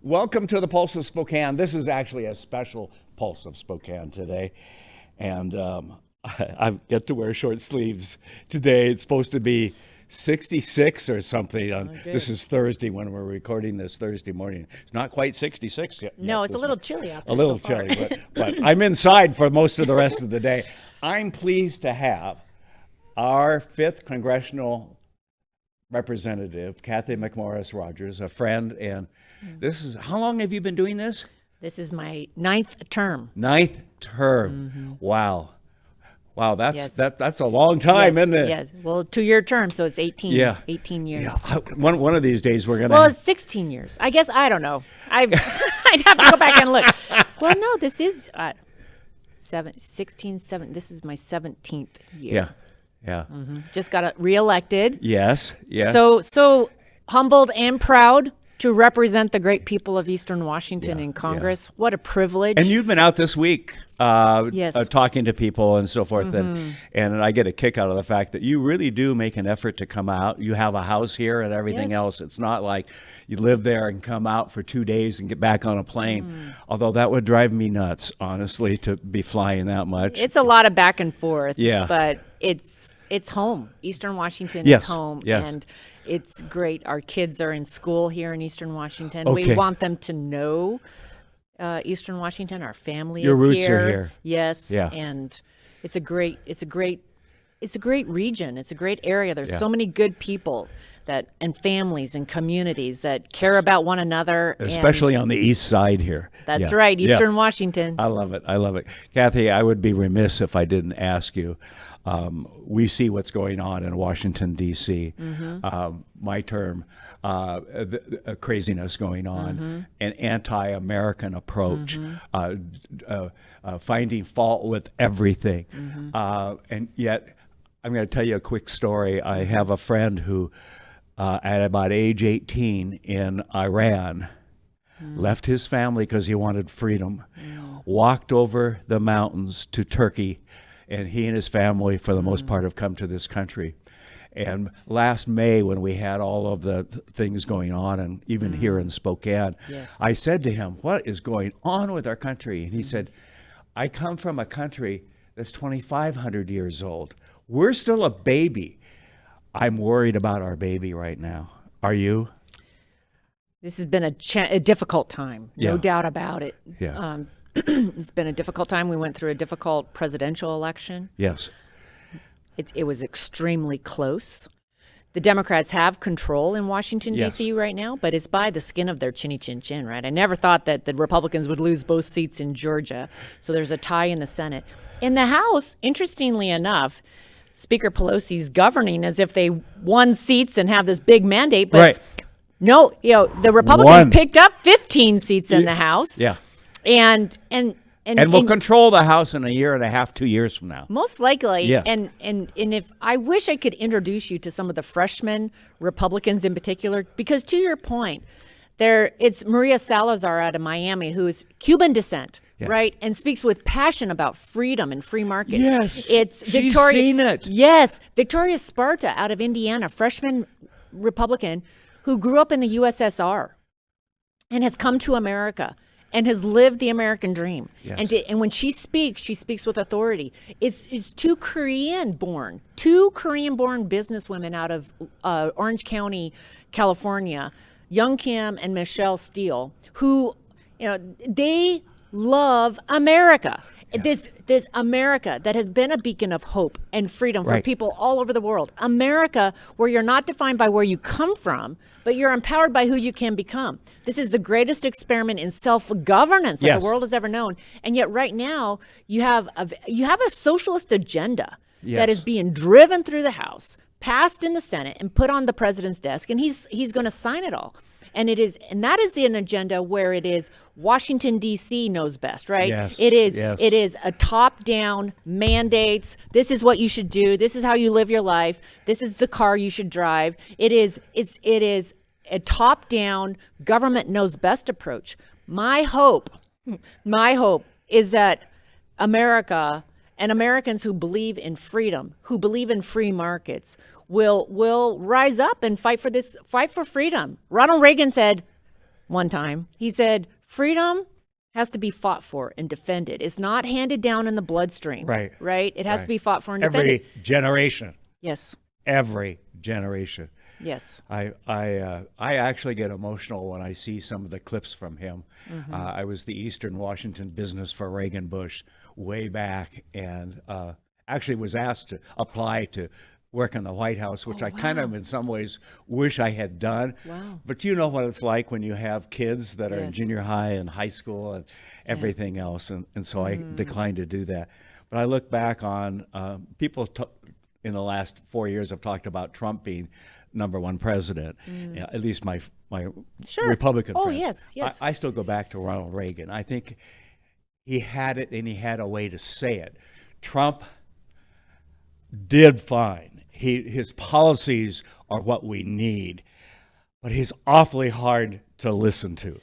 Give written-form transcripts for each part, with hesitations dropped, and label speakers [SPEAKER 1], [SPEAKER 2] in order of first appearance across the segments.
[SPEAKER 1] Welcome to the Pulse of Spokane. This is actually a special Pulse of Spokane today. And I get to wear short sleeves today. It's supposed to be 66 or something. This is Thursday when we're recording this Thursday morning. It's not quite 66 yet.
[SPEAKER 2] No, it's a little chilly out there.
[SPEAKER 1] A little chilly, but I'm inside for most of the rest of the day. I'm pleased to have our 5th Congressional Representative, Cathy McMorris Rodgers, a friend. And this is, how long have you been doing this?
[SPEAKER 2] This is my 9th term.
[SPEAKER 1] 9th term. Wow. Wow, that's a long time, isn't it?
[SPEAKER 2] Yes. Well, 2-year term, so it's 18. 18 years.
[SPEAKER 1] Yeah. One of these days we're gonna.
[SPEAKER 2] Well, it's 16 years. I guess I don't know. I'd have to go back and look. Well, no, this is 16, 7. This is my 17th year.
[SPEAKER 1] Yeah.
[SPEAKER 2] Just got reelected.
[SPEAKER 1] Yes.
[SPEAKER 2] So humbled and proud to represent the great people of Eastern Washington in Congress. Yeah. What a privilege.
[SPEAKER 1] And you've been out this week talking to people and so forth. And I get a kick out of the fact that you really do make an effort to come out. You have a house here and everything else. It's not like you live there and come out for 2 days and get back on a plane. Although that would drive me nuts, honestly, to be flying that much.
[SPEAKER 2] It's a lot of back and forth.
[SPEAKER 1] Yeah.
[SPEAKER 2] But it's home. Eastern Washington is home.
[SPEAKER 1] Yes.
[SPEAKER 2] And it's great. Our kids are in school here in Eastern Washington.
[SPEAKER 1] Okay.
[SPEAKER 2] We want them to know Eastern Washington. Our family
[SPEAKER 1] Your
[SPEAKER 2] is
[SPEAKER 1] roots
[SPEAKER 2] here.
[SPEAKER 1] are here.
[SPEAKER 2] Yes.
[SPEAKER 1] Yeah.
[SPEAKER 2] And it's a great region. It's a great area. There's so many good people and families and communities that care about one another.
[SPEAKER 1] Especially on the east side here.
[SPEAKER 2] That's right. Eastern Washington.
[SPEAKER 1] I love it. Kathy, I would be remiss if I didn't ask you. We see what's going on in Washington, D.C. My term, craziness going on, an anti-American approach, finding fault with everything. And yet, I'm going to tell you a quick story. I have a friend who, at about age 18 in Iran, left his family because he wanted freedom, walked over the mountains to Turkey, and he and his family, for the most part, have come to this country. And last May, when we had all of the things going on, and even here in Spokane, I said to him, what is going on with our country? And he said, I come from a country that's 2,500 years old. We're still a baby. I'm worried about our baby right now. Are you?
[SPEAKER 2] This has been a difficult time, no doubt about it.
[SPEAKER 1] Yeah.
[SPEAKER 2] It's been a difficult time. We went through a difficult presidential election.
[SPEAKER 1] Yes.
[SPEAKER 2] It was extremely close. The Democrats have control in Washington, D.C. right now, but it's by the skin of their chinny chin chin, right? I never thought that the Republicans would lose both seats in Georgia. So there's a tie in the Senate. In the House, interestingly enough, Speaker Pelosi's governing as if they won seats and have this big mandate. But no, the Republicans picked up 15 seats in the House.
[SPEAKER 1] Yeah.
[SPEAKER 2] And
[SPEAKER 1] we'll control the House in a year and a half, 2 years from now.
[SPEAKER 2] Most likely.
[SPEAKER 1] Yeah.
[SPEAKER 2] And if I wish I could introduce you to some of the freshman Republicans in particular, because to your point, it's Maria Salazar out of Miami, who is Cuban descent, right? And speaks with passion about freedom and free markets.
[SPEAKER 1] Yes.
[SPEAKER 2] It's
[SPEAKER 1] she's seen it.
[SPEAKER 2] Yes. Victoria Sparta out of Indiana, freshman Republican who grew up in the USSR and has come to America and has lived the American dream.
[SPEAKER 1] Yes.
[SPEAKER 2] And when she speaks with authority. It's two Korean-born businesswomen out of Orange County, California, Young Kim and Michelle Steele, who, they love America. Yeah. This America that has been a beacon of hope and freedom for people all over the world. America where you're not defined by where you come from, but you're empowered by who you can become. This is the greatest experiment in self-governance that the world has ever known. And yet right now you have a socialist agenda that is being driven through the House, passed in the Senate, and put on the president's desk, and he's going to sign it all. And that is an agenda where it is Washington, D.C. knows best, right?
[SPEAKER 1] Yes,
[SPEAKER 2] it is a top-down mandates. This is what you should do. This is how you live your life. This is the car you should drive. It is a top-down government knows best approach. My hope is that America and Americans who believe in freedom, who believe in free markets, will rise up and fight for freedom. Ronald Reagan said, one time. He said, freedom has to be fought for and defended. It's not handed down in the bloodstream.
[SPEAKER 1] Right.
[SPEAKER 2] Right? It has
[SPEAKER 1] Right.
[SPEAKER 2] to be fought for and defended.
[SPEAKER 1] Every generation.
[SPEAKER 2] Yes.
[SPEAKER 1] Every generation.
[SPEAKER 2] Yes.
[SPEAKER 1] I actually get emotional when I see some of the clips from him. I was the Eastern Washington business for Reagan Bush way back, and actually was asked to apply to work in the White House, which I kind of in some ways wish I had done.
[SPEAKER 2] Wow.
[SPEAKER 1] But you know what it's like when you have kids that are in
[SPEAKER 2] Yes.
[SPEAKER 1] junior high and high school and everything else, and so I declined to do that. But I look back on people in the last 4 years have talked about Trump being #1 president. At least my
[SPEAKER 2] Sure.
[SPEAKER 1] Republican
[SPEAKER 2] Oh,
[SPEAKER 1] friends.
[SPEAKER 2] yes, yes.
[SPEAKER 1] I still go back to Ronald Reagan. I think he had it and he had a way to say it. Trump did fine. His policies are what we need, but he's awfully hard to listen to.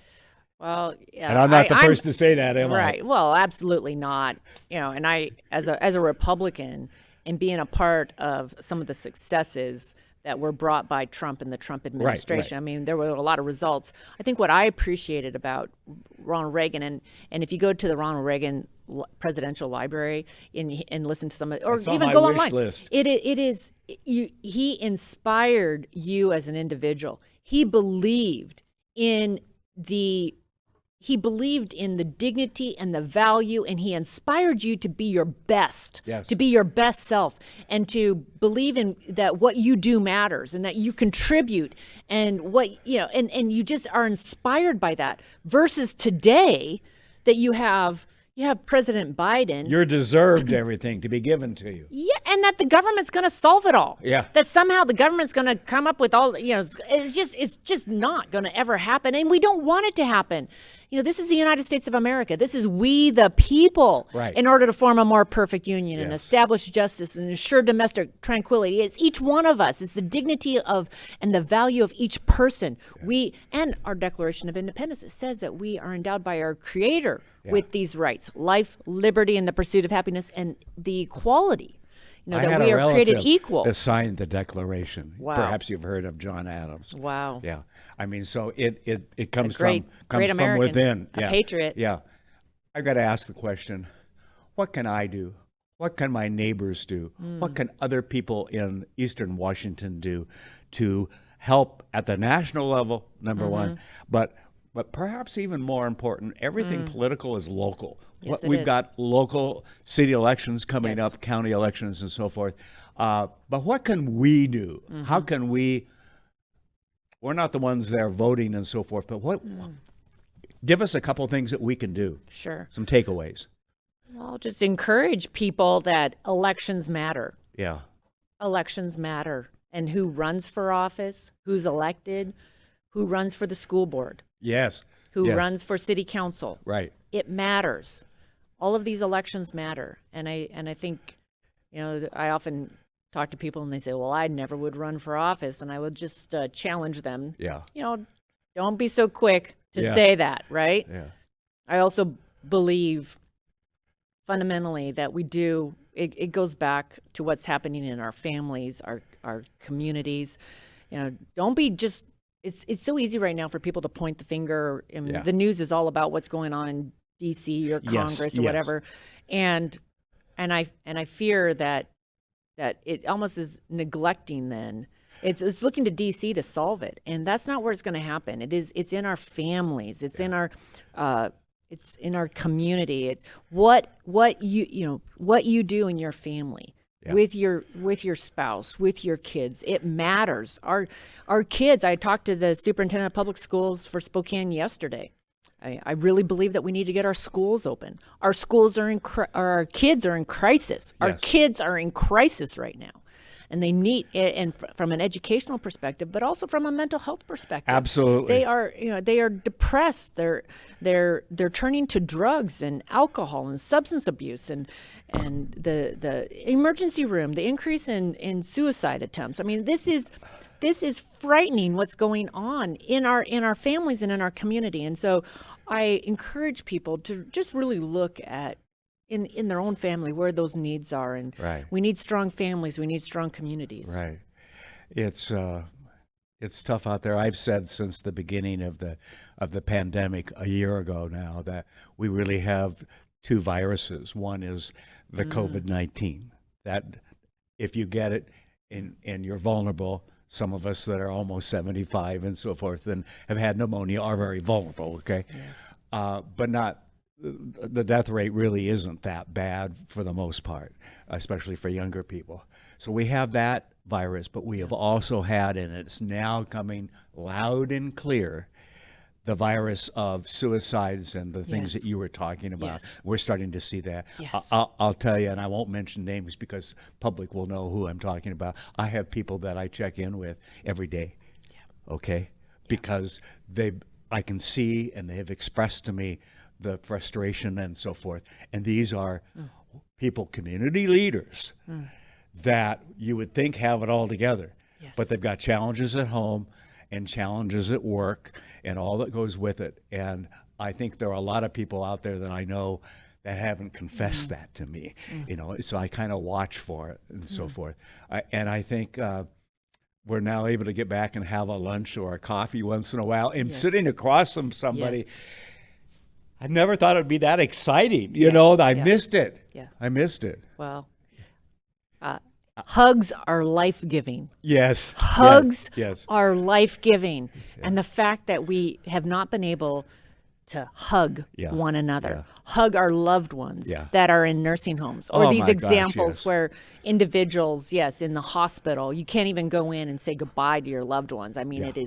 [SPEAKER 2] Well, yeah.
[SPEAKER 1] And I'm not the first to say that, am I?
[SPEAKER 2] Right. Well, absolutely not. And I, as a Republican, and being a part of some of the successes that were brought by Trump and the Trump administration.
[SPEAKER 1] right.
[SPEAKER 2] I mean, there were a lot of results. I think what I appreciated about Ronald Reagan, and if you go to the Ronald Reagan Presidential Library and listen to some of, or
[SPEAKER 1] It's on
[SPEAKER 2] even
[SPEAKER 1] my
[SPEAKER 2] go
[SPEAKER 1] wish
[SPEAKER 2] online,
[SPEAKER 1] list.
[SPEAKER 2] he inspired you as an individual. He believed in the dignity and the value, and he inspired you to be your best,
[SPEAKER 1] Yes.
[SPEAKER 2] to be your best self, and to believe in that what you do matters and that you contribute, and and you just are inspired by that. Versus today, that you have President Biden.
[SPEAKER 1] You're deserved everything to be given to you.
[SPEAKER 2] Yeah, and that the government's going to solve it all.
[SPEAKER 1] Yeah.
[SPEAKER 2] That somehow the government's going to come up with all, it's just not going to ever happen, and we don't want it to happen. This is the United States of America. This is we the people.
[SPEAKER 1] Right.
[SPEAKER 2] In order to form a more perfect union and
[SPEAKER 1] Yes.
[SPEAKER 2] establish justice and ensure domestic tranquility. It's each one of us. It's the dignity of and the value of each person. And our Declaration of Independence, it says that we are endowed by our Creator with these rights: life, liberty, and the pursuit of happiness, and the equality.
[SPEAKER 1] I
[SPEAKER 2] That
[SPEAKER 1] had
[SPEAKER 2] we
[SPEAKER 1] a
[SPEAKER 2] are created
[SPEAKER 1] relative
[SPEAKER 2] equal.
[SPEAKER 1] that signed the Declaration.
[SPEAKER 2] Wow.
[SPEAKER 1] Perhaps you've heard of John Adams.
[SPEAKER 2] Wow.
[SPEAKER 1] Yeah. I mean, so it comes
[SPEAKER 2] great
[SPEAKER 1] from
[SPEAKER 2] American,
[SPEAKER 1] within.
[SPEAKER 2] a
[SPEAKER 1] Yeah.
[SPEAKER 2] patriot.
[SPEAKER 1] Yeah. I've got to ask the question, what can I do? What can my neighbors do? What can other people in Eastern Washington do to help at the national level, number one, but perhaps even more important, everything political is local.
[SPEAKER 2] Yes, it
[SPEAKER 1] We've
[SPEAKER 2] is.
[SPEAKER 1] got local city elections coming
[SPEAKER 2] Yes.
[SPEAKER 1] up, county elections and so forth. But what can we do? How can we're not the ones there voting and so forth, but give us a couple of things that we can do,
[SPEAKER 2] Sure.
[SPEAKER 1] some takeaways.
[SPEAKER 2] Well, just encourage people that elections matter.
[SPEAKER 1] Yeah.
[SPEAKER 2] Elections matter. And who runs for office, who's elected, who runs for the school board,
[SPEAKER 1] Yes.
[SPEAKER 2] who
[SPEAKER 1] Yes.
[SPEAKER 2] runs for city council.
[SPEAKER 1] Right.
[SPEAKER 2] It matters. All of these elections matter. And I think, I often talk to people and they say, well, I never would run for office. And I would just challenge them,
[SPEAKER 1] Yeah.
[SPEAKER 2] don't be so quick to
[SPEAKER 1] Yeah.
[SPEAKER 2] say that, right?
[SPEAKER 1] Yeah.
[SPEAKER 2] I also believe fundamentally that it goes back to what's happening in our families, our communities. Don't be just, it's so easy right now for people to point the finger. I mean,
[SPEAKER 1] Yeah.
[SPEAKER 2] the news is all about what's going on in DC or
[SPEAKER 1] Yes,
[SPEAKER 2] Congress or
[SPEAKER 1] yes.
[SPEAKER 2] whatever. And I fear that it almost is neglecting then. It's looking to DC to solve it, and that's not where it's going to happen. It's in our families. It's in our community. It's what you do in your family.
[SPEAKER 1] Yeah.
[SPEAKER 2] With your spouse, with your kids. It matters. Our kids, I talked to the superintendent of public schools for Spokane yesterday. I really believe that we need to get our schools open. Our schools our kids are in crisis. Our
[SPEAKER 1] Yes.
[SPEAKER 2] kids are in crisis right now. And they need, and from an educational perspective, but also from a mental health perspective.
[SPEAKER 1] Absolutely.
[SPEAKER 2] They are depressed. They're turning to drugs and alcohol and substance abuse and the emergency room, the increase in suicide attempts. I mean, this is frightening what's going on in our families and in our community. And so I encourage people to just really look at in their own family where those needs are. And
[SPEAKER 1] Right.
[SPEAKER 2] we need strong families. We need strong communities.
[SPEAKER 1] Right. It's It's tough out there. I've said since the beginning of the pandemic a year ago now that we really have two viruses. One is the COVID-19, that if you get it and you're vulnerable, some of us that are almost 75 and so forth and have had pneumonia are very vulnerable, okay?
[SPEAKER 2] Yes.
[SPEAKER 1] But not, the death rate really isn't that bad for the most part, especially for younger people. So we have that virus, but we have also had, and it's now coming loud and clear, the virus of suicides and the things
[SPEAKER 2] Yes.
[SPEAKER 1] that you were talking about.
[SPEAKER 2] Yes.
[SPEAKER 1] We're starting to see that.
[SPEAKER 2] Yes.
[SPEAKER 1] I'll tell you, and I won't mention names because public will know who I'm talking about. I have people that I check in with every day, okay? Because I can see and they have expressed to me the frustration and so forth. And these are people, community leaders, that you would think have it all together,
[SPEAKER 2] Yes.
[SPEAKER 1] but they've got challenges at home and challenges at work and all that goes with it. And I think there are a lot of people out there that I know that haven't confessed that to me, so I kind of watch for it and so forth. And I think we're now able to get back and have a lunch or a coffee once in a while and sitting across from somebody.
[SPEAKER 2] Yes.
[SPEAKER 1] I never thought it'd be that exciting, I missed it.
[SPEAKER 2] Yeah.
[SPEAKER 1] I missed it.
[SPEAKER 2] Well, hugs are life-giving.
[SPEAKER 1] Yes.
[SPEAKER 2] Hugs
[SPEAKER 1] Yes.
[SPEAKER 2] are life-giving. And the fact that we have not been able to hug one another, hug our loved ones that are in nursing homes, or
[SPEAKER 1] Oh
[SPEAKER 2] these
[SPEAKER 1] my gosh,
[SPEAKER 2] examples
[SPEAKER 1] yes.
[SPEAKER 2] where individuals, in the hospital, you can't even go in and say goodbye to your loved ones. I mean, it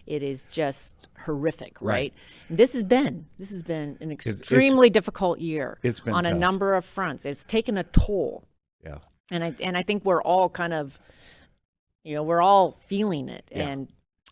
[SPEAKER 2] is just horrific, right? And this has been an extremely difficult year.
[SPEAKER 1] It's been
[SPEAKER 2] on a
[SPEAKER 1] tough.
[SPEAKER 2] number of fronts. It's taken a toll.
[SPEAKER 1] Yeah.
[SPEAKER 2] And I think we're all kind of, we're all feeling it.
[SPEAKER 1] Yeah.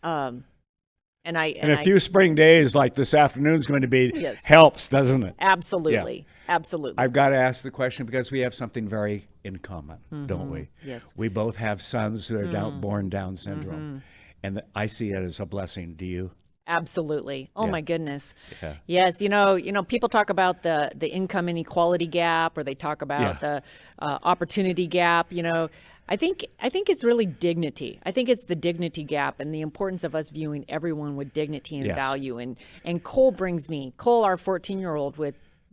[SPEAKER 2] And
[SPEAKER 1] a few spring days like this afternoon is going to be
[SPEAKER 2] Yes.
[SPEAKER 1] helps, doesn't it?
[SPEAKER 2] absolutely, absolutely.
[SPEAKER 1] I've got to ask the question because we have something very in common, don't we?
[SPEAKER 2] Yes.
[SPEAKER 1] We both have sons who are born Down syndrome, and I see it as a blessing. Do you?
[SPEAKER 2] Absolutely. Oh my goodness.
[SPEAKER 1] Yeah.
[SPEAKER 2] Yes. People talk about the income inequality gap, or they talk about the opportunity gap. I think it's really dignity. I think it's the dignity gap and the importance of us viewing everyone with dignity and value. And Cole, our 14-year-old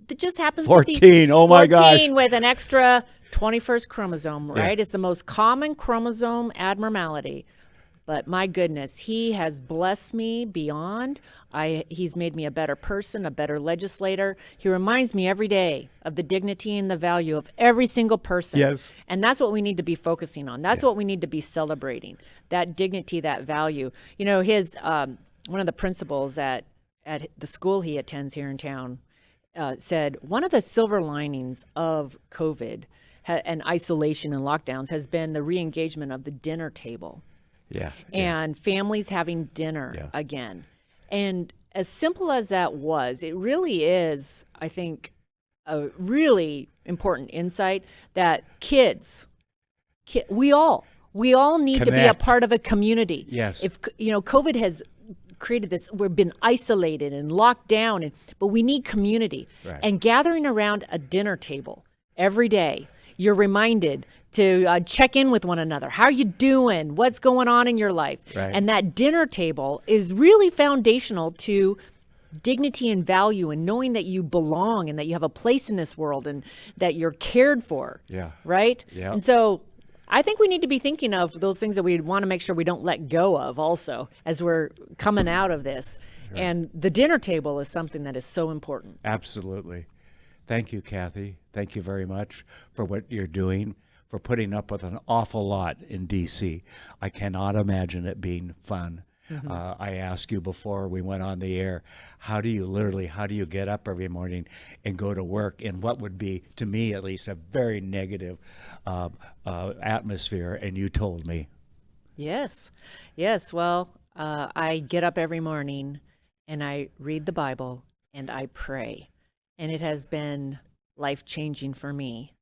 [SPEAKER 2] that just happens
[SPEAKER 1] 14.
[SPEAKER 2] to be
[SPEAKER 1] Oh my
[SPEAKER 2] 14
[SPEAKER 1] gosh.
[SPEAKER 2] with an extra 21st chromosome, right? It's the most common chromosome abnormality. But my goodness, he has blessed me beyond. He's made me a better person, a better legislator. He reminds me every day of the dignity and the value of every single person.
[SPEAKER 1] Yes.
[SPEAKER 2] And that's what we need to be focusing on. That's what we need to be celebrating, that dignity, that value. His one of the principals at the school he attends here in town said one of the silver linings of COVID and isolation and lockdowns has been the re-engagement of the dinner table.
[SPEAKER 1] Yeah.
[SPEAKER 2] And families having dinner again. And as simple as that was, it really is, I think, a really important insight that we all need to be a
[SPEAKER 1] Connect.
[SPEAKER 2] part of a community.
[SPEAKER 1] Yes.
[SPEAKER 2] If COVID has created this, we've been isolated and locked down, but we need community.
[SPEAKER 1] Right.
[SPEAKER 2] And gathering around a dinner table every day, you're reminded to check in with one another. How are you doing? What's going on in your life?
[SPEAKER 1] Right.
[SPEAKER 2] And that dinner table is really foundational to dignity and value, and knowing that you belong and that you have a place in this world and that you're cared for.
[SPEAKER 1] Yeah.
[SPEAKER 2] Right?
[SPEAKER 1] Yeah.
[SPEAKER 2] And so I think we need to be thinking of those things that we want to make sure we don't let go of also as we're coming out of this. Right. And the dinner table is something that is so important.
[SPEAKER 1] Absolutely. Thank you, Cathy. Thank you very much for what you're doing, for putting up with an awful lot in D.C. I cannot imagine it being fun. Mm-hmm. I asked you before we went on the air, how do you get up every morning and go to work in what would be, to me at least, a very negative atmosphere? And you told me.
[SPEAKER 2] Yes. Well, I get up every morning and I read the Bible and I pray. And it has been life-changing for me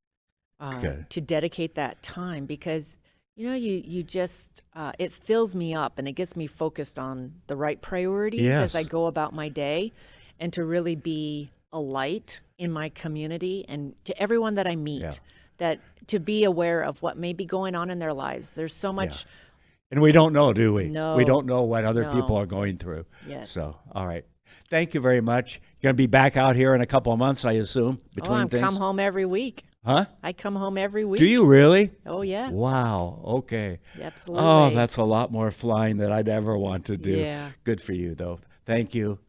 [SPEAKER 2] to dedicate that time, because you just it fills me up and it gets me focused on the right priorities as I go about my day, and to really be a light in my community and to everyone that I meet, that to be aware of what may be going on in their lives. There's so much
[SPEAKER 1] And we don't know, do we?
[SPEAKER 2] No.
[SPEAKER 1] We don't know what other
[SPEAKER 2] No.
[SPEAKER 1] people are going through.
[SPEAKER 2] Yes.
[SPEAKER 1] So, all right. Thank you very much. You're going to be back out here in a couple of months, I assume, between
[SPEAKER 2] I
[SPEAKER 1] things?
[SPEAKER 2] come home every week.
[SPEAKER 1] Huh?
[SPEAKER 2] I come home every week.
[SPEAKER 1] Do you really?
[SPEAKER 2] Oh, yeah.
[SPEAKER 1] Wow. Okay.
[SPEAKER 2] Absolutely.
[SPEAKER 1] Oh, that's a lot more flying than I'd ever want to do.
[SPEAKER 2] Yeah.
[SPEAKER 1] Good for you, though. Thank you.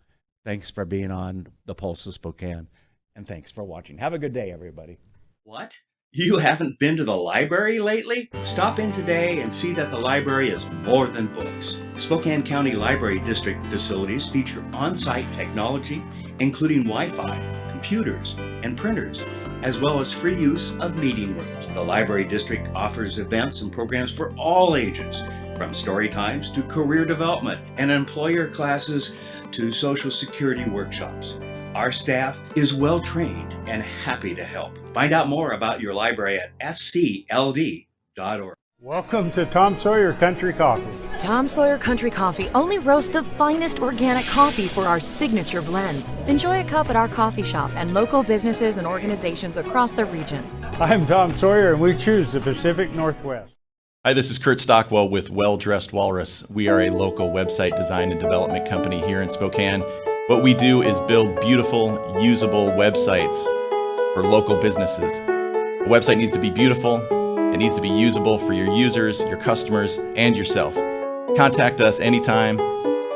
[SPEAKER 1] Thanks for being on the Pulse of Spokane. And thanks for watching. Have a good day, everybody.
[SPEAKER 3] What? You haven't been to the library lately? Stop in today and see that the library is more than books. Spokane County Library District facilities feature on-site technology, including Wi-Fi, computers, and printers, as well as free use of meeting rooms. The Library District offers events and programs for all ages, from story times to career development and employer classes to Social Security workshops. Our staff is well trained and happy to help. Find out more about your library at scld.org.
[SPEAKER 4] Welcome to Tom Sawyer Country Coffee.
[SPEAKER 5] Tom Sawyer Country Coffee only roasts the finest organic coffee for our signature blends. Enjoy a cup at our coffee shop and local businesses and organizations across the region.
[SPEAKER 4] I'm Tom Sawyer and we choose the Pacific Northwest.
[SPEAKER 6] Hi, this is Kurt Stockwell with Well Dressed Walrus. We are a local website design and development company here in Spokane. What we do is build beautiful, usable websites for local businesses. A website needs to be beautiful, it needs to be usable for your users, your customers, and yourself. Contact us anytime.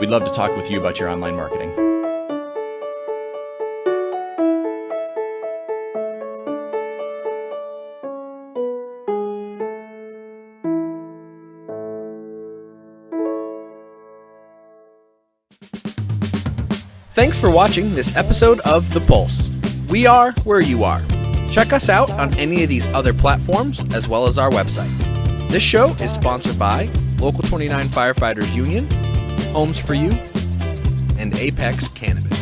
[SPEAKER 6] We'd love to talk with you about your online marketing.
[SPEAKER 7] Thanks for watching this episode of The Pulse. We are where you are. Check us out on any of these other platforms as well as our website. This show is sponsored by Local 29 Firefighters Union, Homes for You, and Apex Cannabis.